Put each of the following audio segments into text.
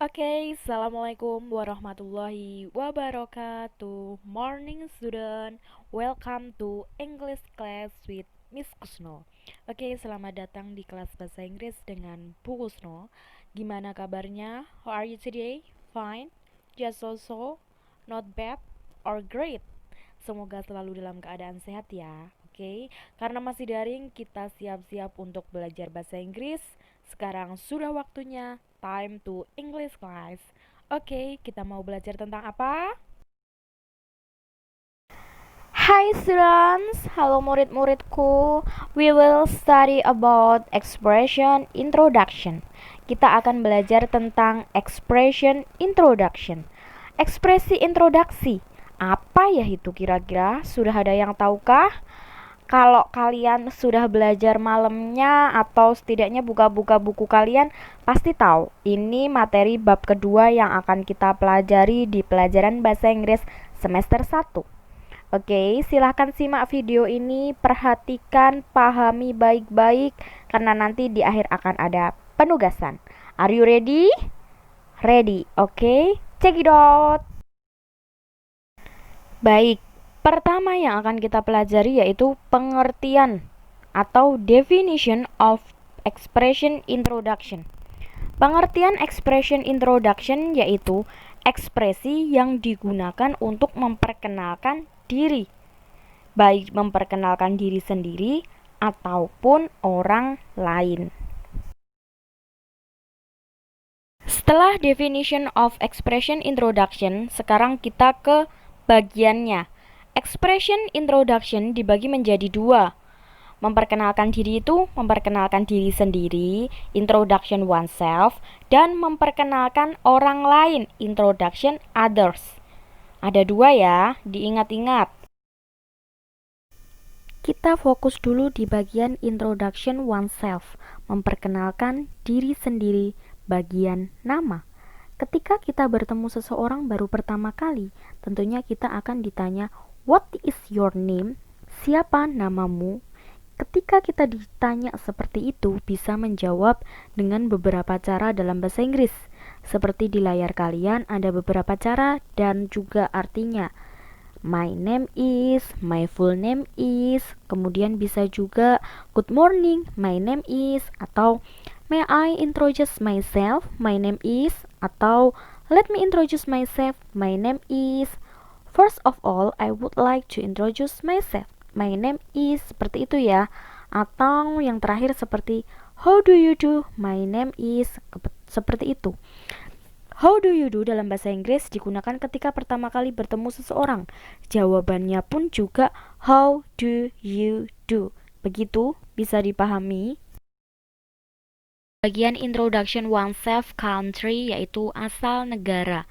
Assalamualaikum warahmatullahi wabarakatuh. Morning student, welcome to English class with Miss Kusno. Selamat datang di kelas bahasa Inggris dengan Bu Kusno. Gimana kabarnya? How are you today? Fine? Just also? Not bad? Or great? Semoga selalu dalam keadaan sehat ya. Karena masih daring, kita siap-siap untuk belajar bahasa Inggris. Sekarang sudah waktunya time to English class. Kita mau belajar tentang apa? Hi students, halo murid-muridku. We will study about expression introduction. Kita akan belajar tentang expression introduction. Ekspresi introduksi. Apa ya itu kira-kira? Sudah ada yang tahukah? Kalau kalian sudah belajar malamnya atau setidaknya buka-buka buku kalian, pasti tahu ini materi bab kedua yang akan kita pelajari di pelajaran bahasa Inggris semester 1. Silahkan simak video ini, perhatikan, pahami baik-baik karena nanti di akhir akan ada penugasan. Are you ready? Ready, check it out. Baik, pertama yang akan kita pelajari yaitu pengertian atau definition of expression introduction. Pengertian expression introduction yaitu ekspresi yang digunakan untuk memperkenalkan diri, baik memperkenalkan diri sendiri ataupun orang lain. Setelah definition of expression introduction, sekarang kita ke bagiannya. Expression introduction dibagi menjadi dua. Memperkenalkan diri itu memperkenalkan diri sendiri, introduction oneself, dan memperkenalkan orang lain, introduction others. Ada dua ya, diingat-ingat. Kita fokus dulu di bagian introduction oneself, memperkenalkan diri sendiri, bagian nama. Ketika kita bertemu seseorang baru pertama kali, tentunya kita akan ditanya, what is your name? Siapa namamu? Ketika kita ditanya seperti itu, bisa menjawab dengan beberapa cara dalam bahasa Inggris. Seperti di layar kalian ada beberapa cara dan juga artinya. My name is, my full name is, kemudian bisa juga good morning, my name is, atau may I introduce myself, my name is, atau let me introduce myself, my name is. First of all, I would like to introduce myself, my name is, seperti itu ya. Atau yang terakhir seperti how do you do, my name is, seperti itu. How do you do dalam bahasa Inggris digunakan ketika pertama kali bertemu seseorang. Jawabannya pun juga how do you do. Begitu, bisa dipahami. Bagian introduction oneself country yaitu asal negara.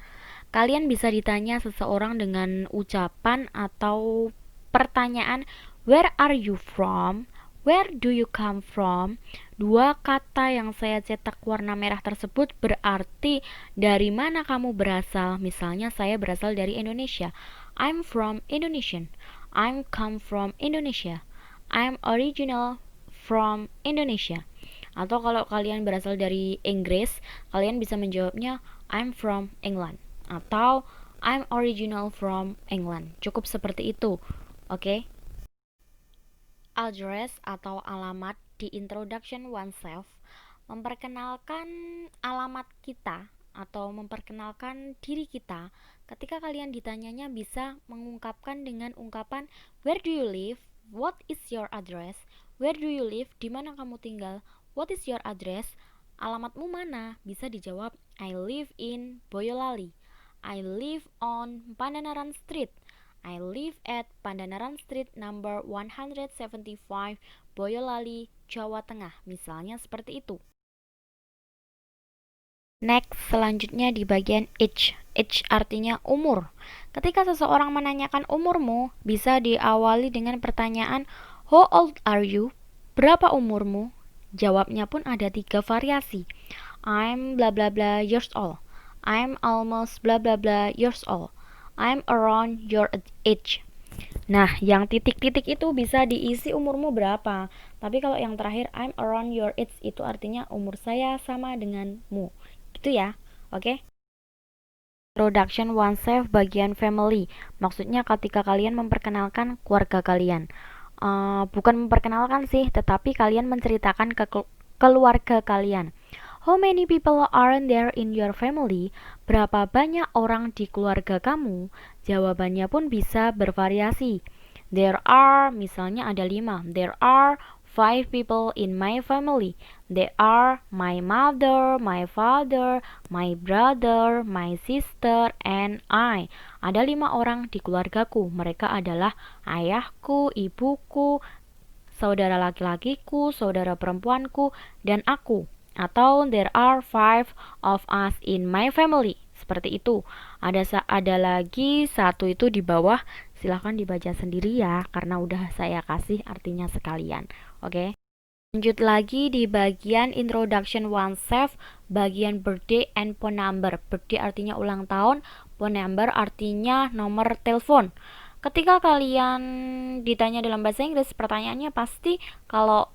Kalian bisa ditanya seseorang dengan ucapan atau pertanyaan where are you from? Where do you come from? Dua kata yang saya cetak warna merah tersebut berarti dari mana kamu berasal. Misalnya saya berasal dari Indonesia. I'm from Indonesia. I'm come from Indonesia. I'm original from Indonesia. Atau kalau kalian berasal dari Inggris, kalian bisa menjawabnya I'm from England. Atau I'm original from England. Cukup seperti itu. Address atau alamat di introduction oneself memperkenalkan alamat kita atau memperkenalkan diri kita. Ketika kalian ditanyanya bisa mengungkapkan dengan ungkapan where do you live, what is your address, where do you live, di mana kamu tinggal, what is your address, alamatmu mana, bisa dijawab I live in Boyolali, I live on Pandanaran Street, I live at Pandanaran Street number 175 Boyolali, Jawa Tengah. Misalnya seperti itu. Next, selanjutnya di bagian age. Age artinya umur. Ketika seseorang menanyakan umurmu, bisa diawali dengan pertanyaan how old are you? Berapa umurmu? Jawabnya pun ada 3 variasi. I'm bla bla bla years old. I'm almost bla bla bla years old. I'm around your age. Nah, yang titik-titik itu bisa diisi umurmu berapa. Tapi kalau yang terakhir I'm around your age itu artinya umur saya sama denganmu. Gitu ya. Oke? Introduction oneself bagian family. Maksudnya ketika kalian memperkenalkan keluarga kalian. Bukan memperkenalkan sih, tetapi kalian menceritakan ke keluarga kalian. How many people are there in your family? Berapa banyak orang di keluarga kamu? Jawabannya pun bisa bervariasi. There are, misalnya ada 5. There are 5 people in my family. They are my mother, my father, my brother, my sister, and I. Ada 5 orang di keluargaku. Mereka adalah ayahku, ibuku, saudara laki-lakiku, saudara perempuanku, dan aku. Atau there are 5 of us in my family. Seperti itu. Ada lagi satu itu di bawah. Silahkan dibaca sendiri ya, karena udah saya kasih artinya sekalian. Oke. Lanjut lagi di bagian introduction oneself, bagian birthday and phone number. Birthday artinya ulang tahun, phone number artinya nomor telepon. Ketika kalian ditanya dalam bahasa Inggris, pertanyaannya pasti kalau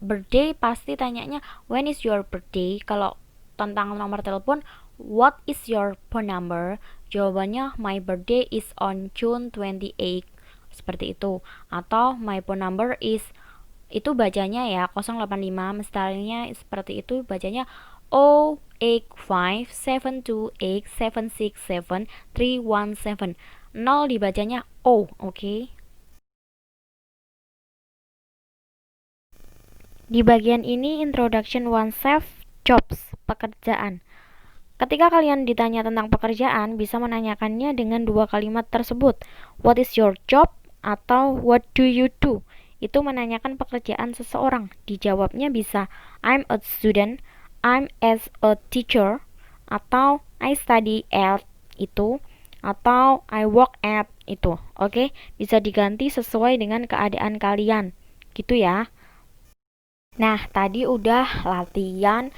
birthday pasti tanyanya when is your birthday. Kalau tentang nomor telepon, what is your phone number? Jawabannya my birthday is on June 28. Seperti itu. Atau my phone number is, itu bacanya ya 085, mestinya seperti itu bacanya 0857287677317. 0 dibacanya O, oke? Di bagian ini introduction oneself, jobs, pekerjaan. Ketika kalian ditanya tentang pekerjaan, bisa menanyakannya dengan 2 kalimat tersebut. What is your job? Atau what do you do? Itu menanyakan pekerjaan seseorang. Dijawabnya bisa I'm a student, I'm as a teacher, atau I study at itu, atau I work at itu. Oke, bisa diganti sesuai dengan keadaan kalian. Gitu ya. Nah, tadi udah latihan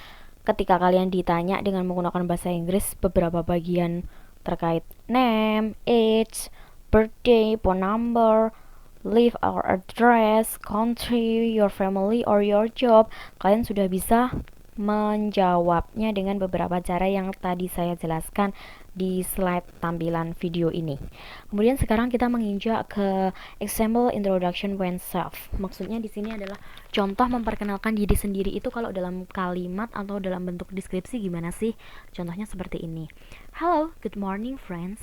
ketika kalian ditanya dengan menggunakan bahasa Inggris beberapa bagian terkait name, age, birthday, phone number, live or address, country, your family or your job. Kalian sudah bisa menjawabnya dengan beberapa cara yang tadi saya jelaskan di slide tampilan video ini. Kemudian sekarang kita menginjak ke example introduction oneself. Maksudnya di sini adalah contoh memperkenalkan diri sendiri itu kalau dalam kalimat atau dalam bentuk deskripsi gimana sih? Contohnya seperti ini. Hello, good morning friends.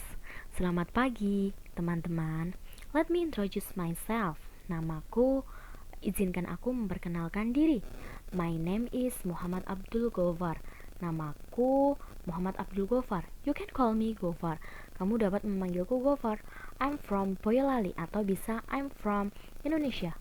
Selamat pagi, teman-teman. Let me introduce myself. Namaku, izinkan aku memperkenalkan diri. My name is Muhammad Abdul Gofar. Namaku Muhammad Abdul Gofar. You can call me Gofar. Kamu dapat memanggilku Gofar. I'm from Boyolali atau bisa I'm from Indonesia.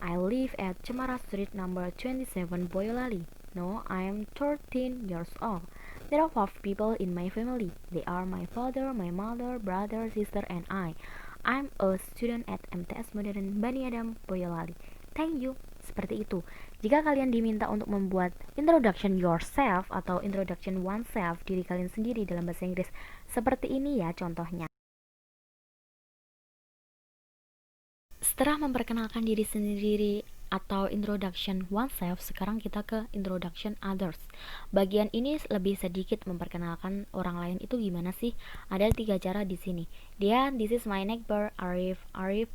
I live at Cemara Street number 27 Boyolali. No, I'm 13 years old. There are 5 people in my family. They are my father, my mother, brother, sister, and I. I'm a student at MTS Modern Bani Adam, Boyolali. Thank you. Seperti itu. Jika kalian diminta untuk membuat introduction yourself atau introduction oneself, diri kalian sendiri dalam bahasa Inggris, seperti ini ya contohnya. Setelah memperkenalkan diri sendiri atau introduction oneself, sekarang kita ke introduction others. Bagian ini lebih sedikit memperkenalkan orang lain itu gimana sih? Ada 3 cara di sini. Dia, this is my neighbor. Arif,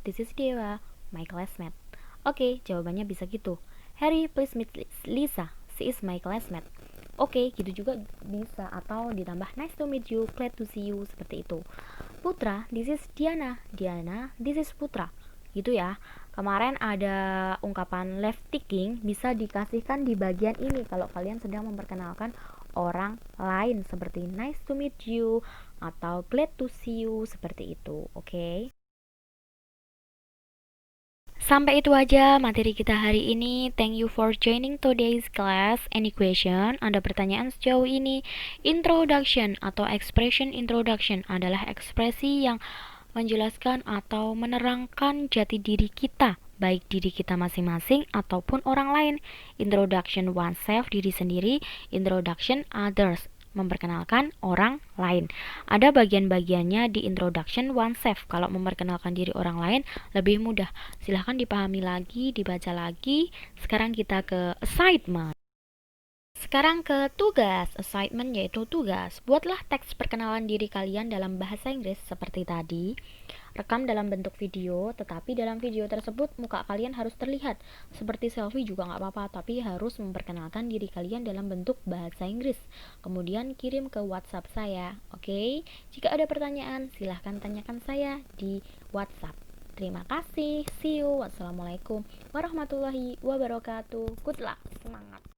this is Dewa, my classmate. Oke, jawabannya bisa gitu. Harry, please meet Lisa. She is my classmate. Oke, gitu juga bisa. Atau ditambah nice to meet you, glad to see you, seperti itu. Putra, this is Diana. Diana, this is Putra. Gitu ya. Kemarin ada ungkapan left ticking bisa dikasihkan di bagian ini kalau kalian sedang memperkenalkan orang lain seperti nice to meet you atau glad to see you, seperti itu. Oke. Sampai itu aja materi kita hari ini. Thank you for joining today's class. Any question? Ada pertanyaan sejauh ini? Introduction atau expression introduction adalah ekspresi yang menjelaskan atau menerangkan jati diri kita, baik diri kita masing-masing ataupun orang lain. Introduction oneself, diri sendiri. Introduction others, memperkenalkan orang lain. Ada bagian-bagiannya di introduction oneself. Kalau memperkenalkan diri orang lain lebih mudah. Silahkan dipahami lagi, dibaca lagi. Sekarang kita ke assignment. Sekarang ke tugas, assignment yaitu tugas. Buatlah teks perkenalan diri kalian dalam bahasa Inggris seperti tadi. Rekam dalam bentuk video, tetapi dalam video tersebut muka kalian harus terlihat. Seperti selfie juga nggak apa-apa, tapi harus memperkenalkan diri kalian dalam bentuk bahasa Inggris. Kemudian kirim ke WhatsApp saya, oke? Jika ada pertanyaan, silahkan tanyakan saya di WhatsApp. Terima kasih, see you, wassalamualaikum warahmatullahi wabarakatuh. Good luck, semangat.